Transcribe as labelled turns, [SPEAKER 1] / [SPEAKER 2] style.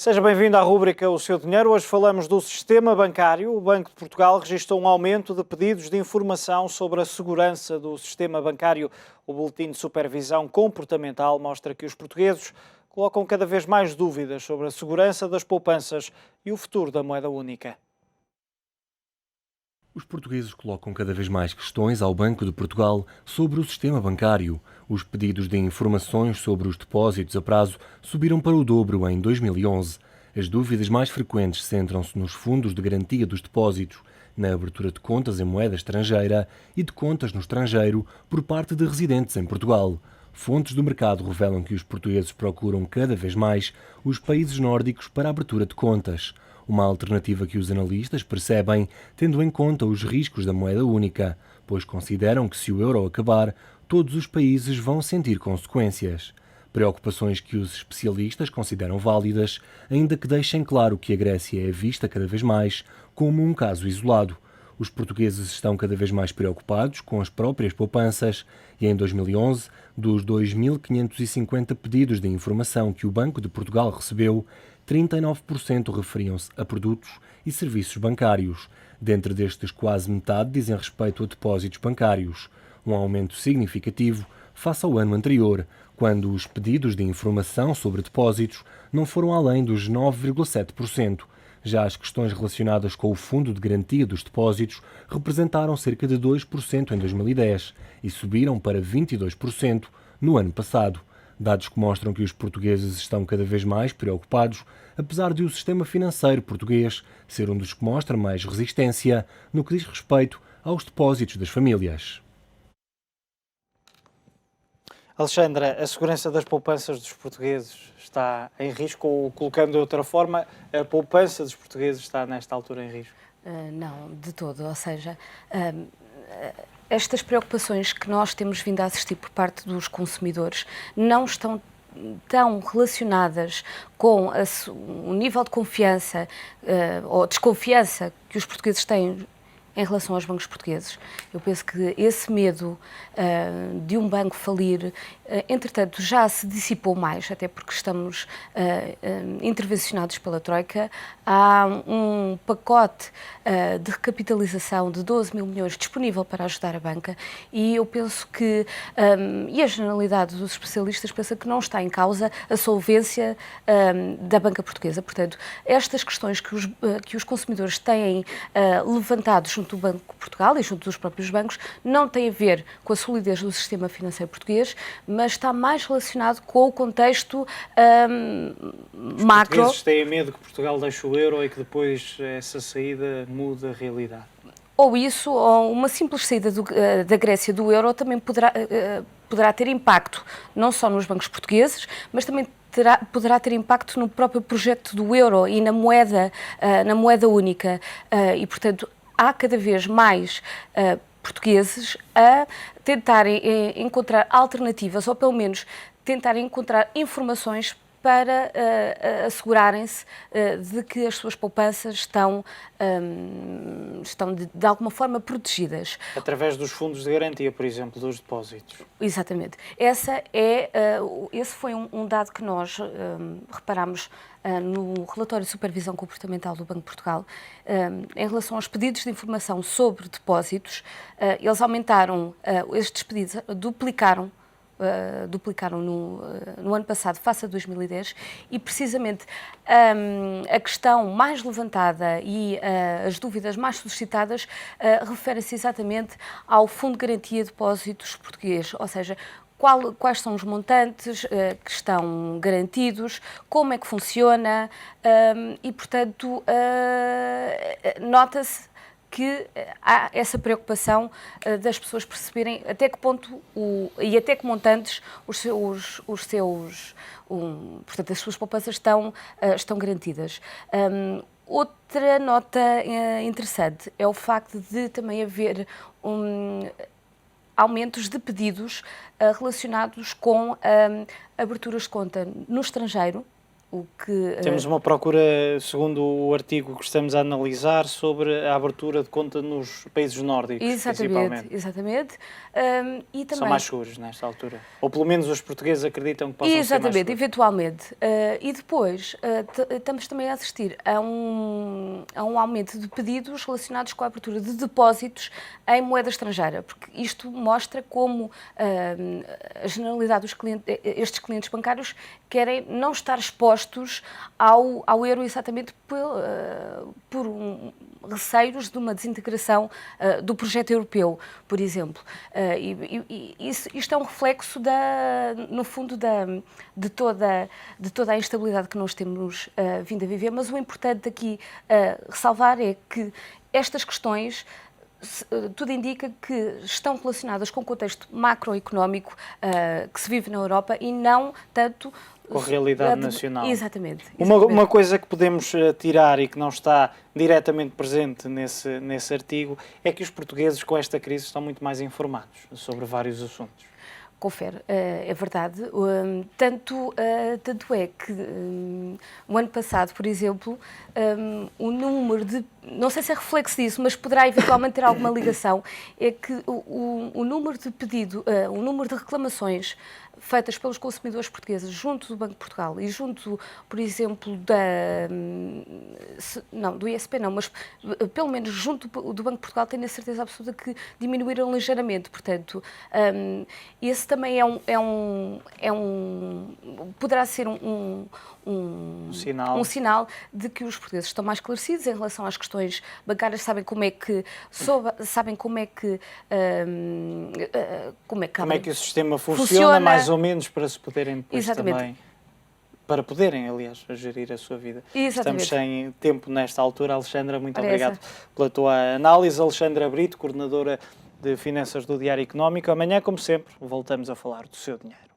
[SPEAKER 1] Seja bem-vindo à rúbrica O Seu Dinheiro. Hoje falamos do sistema bancário. O Banco de Portugal registrou um aumento de pedidos de informação sobre a segurança do sistema bancário. O Boletim de Supervisão Comportamental mostra que os portugueses colocam cada vez mais dúvidas sobre a segurança das poupanças e o futuro da moeda única.
[SPEAKER 2] Os portugueses colocam cada vez mais questões ao Banco de Portugal sobre o sistema bancário. Os pedidos de informações sobre os depósitos a prazo subiram para o dobro em 2011. As dúvidas mais frequentes centram-se nos fundos de garantia dos depósitos, na abertura de contas em moeda estrangeira e de contas no estrangeiro por parte de residentes em Portugal. Fontes do mercado revelam que os portugueses procuram cada vez mais os países nórdicos para a abertura de contas. Uma alternativa que os analistas percebem, tendo em conta os riscos da moeda única, pois consideram que se o euro acabar, todos os países vão sentir consequências. Preocupações que os especialistas consideram válidas, ainda que deixem claro que a Grécia é vista cada vez mais como um caso isolado. Os portugueses estão cada vez mais preocupados com as próprias poupanças e em 2011, dos 2.550 pedidos de informação que o Banco de Portugal recebeu, 39% referiam-se a produtos e serviços bancários. Dentre destes, quase metade dizem respeito a depósitos bancários, um aumento significativo face ao ano anterior, quando os pedidos de informação sobre depósitos não foram além dos 9,7%. Já as questões relacionadas com o Fundo de Garantia dos Depósitos representaram cerca de 2% em 2010 e subiram para 22% no ano passado. Dados que mostram que os portugueses estão cada vez mais preocupados, apesar de o sistema financeiro português ser um dos que mostra mais resistência no que diz respeito aos depósitos das famílias.
[SPEAKER 1] Alexandra, a segurança das poupanças dos portugueses está em risco ou, colocando de outra forma, a poupança dos portugueses está nesta altura em risco?
[SPEAKER 3] Não, de todo. Ou seja, estas preocupações que nós temos vindo a assistir por parte dos consumidores não estão tão relacionadas com o nível de confiança ou desconfiança que os portugueses têm em relação aos bancos portugueses. Eu penso que esse medo de um banco falir, entretanto, já se dissipou mais, até porque estamos intervencionados pela Troika. Há um pacote de recapitalização de 12 mil milhões disponível para ajudar a banca e eu penso que, e a generalidade dos especialistas pensa que não está em causa a solvência da banca portuguesa. Portanto, estas questões que os consumidores têm levantado junto do Banco de Portugal e junto dos próprios bancos, não tem a ver com a solidez do sistema financeiro português, mas está mais relacionado com o contexto macro.
[SPEAKER 1] Os portugueses têm medo que Portugal deixe o euro e que depois essa saída mude a realidade.
[SPEAKER 3] Ou isso, ou uma simples saída da Grécia do euro também poderá ter impacto, não só nos bancos portugueses, mas também poderá ter impacto no próprio projeto do euro e na moeda única. E, portanto, há cada vez mais portugueses a tentarem encontrar alternativas, ou pelo menos tentarem encontrar informações para assegurarem-se de que as suas poupanças estão de alguma forma protegidas.
[SPEAKER 1] Através dos fundos de garantia, por exemplo, dos depósitos.
[SPEAKER 3] Exatamente. Esse foi um dado que nós reparámos no relatório de supervisão comportamental do Banco de Portugal. Em relação aos pedidos de informação sobre depósitos, eles aumentaram, estes pedidos duplicaram no ano passado face a 2010 e precisamente a questão mais levantada e as dúvidas mais suscitadas referem-se exatamente ao Fundo de Garantia de Depósitos português, ou seja, quais são os montantes que estão garantidos, como é que funciona e, portanto, nota-se que há essa preocupação das pessoas perceberem até que ponto e até que montantes portanto, as suas poupanças estão garantidas. Outra nota interessante é o facto de também haver aumentos de pedidos relacionados com aberturas de conta no estrangeiro
[SPEAKER 1] Temos uma procura, segundo o artigo que estamos a analisar, sobre a abertura de conta nos países nórdicos, principalmente.
[SPEAKER 3] Exatamente. E também...
[SPEAKER 1] São mais seguros nesta altura. Ou pelo menos os portugueses acreditam que possam ser mais seguros.
[SPEAKER 3] Exatamente, eventualmente. E depois estamos também a assistir a um aumento de pedidos relacionados com a abertura de depósitos em moeda estrangeira, porque isto mostra como a generalidade dos clientes, estes clientes bancários querem não estar expostos ao euro exatamente por receios de uma desintegração do projeto europeu, por exemplo. Isto é um reflexo, no fundo, de toda a instabilidade que nós temos vindo a viver, mas o importante aqui ressalvar é que estas questões tudo indica que estão relacionadas com o contexto macroeconómico que se vive na Europa e não tanto
[SPEAKER 1] com a realidade nacional.
[SPEAKER 3] Exatamente.
[SPEAKER 1] Uma coisa que podemos tirar e que não está diretamente presente nesse artigo é que os portugueses com esta crise estão muito mais informados sobre vários assuntos.
[SPEAKER 3] Confere, é verdade. Tanto é que o ano passado, por exemplo, o número de... Não sei se é reflexo disso, mas poderá eventualmente ter alguma ligação, é que o número de pedido, o número de reclamações feitas pelos consumidores portugueses junto do Banco de Portugal e junto, por exemplo, do ISP não, mas pelo menos junto do Banco de Portugal, tenho a certeza absoluta que diminuíram ligeiramente. Portanto, esse também poderá ser um sinal de que os portugueses estão mais esclarecidos em relação às questões bancárias, sabem como é que
[SPEAKER 1] o sistema funciona, mais ou menos, para se poderem depois também, para poderem, aliás, gerir a sua vida.
[SPEAKER 3] Exatamente.
[SPEAKER 1] Estamos sem tempo nesta altura. Alexandra, muito obrigado pela tua análise. Alexandra Brito, coordenadora de Finanças do Diário Económico. Amanhã, como sempre, voltamos a falar do seu dinheiro.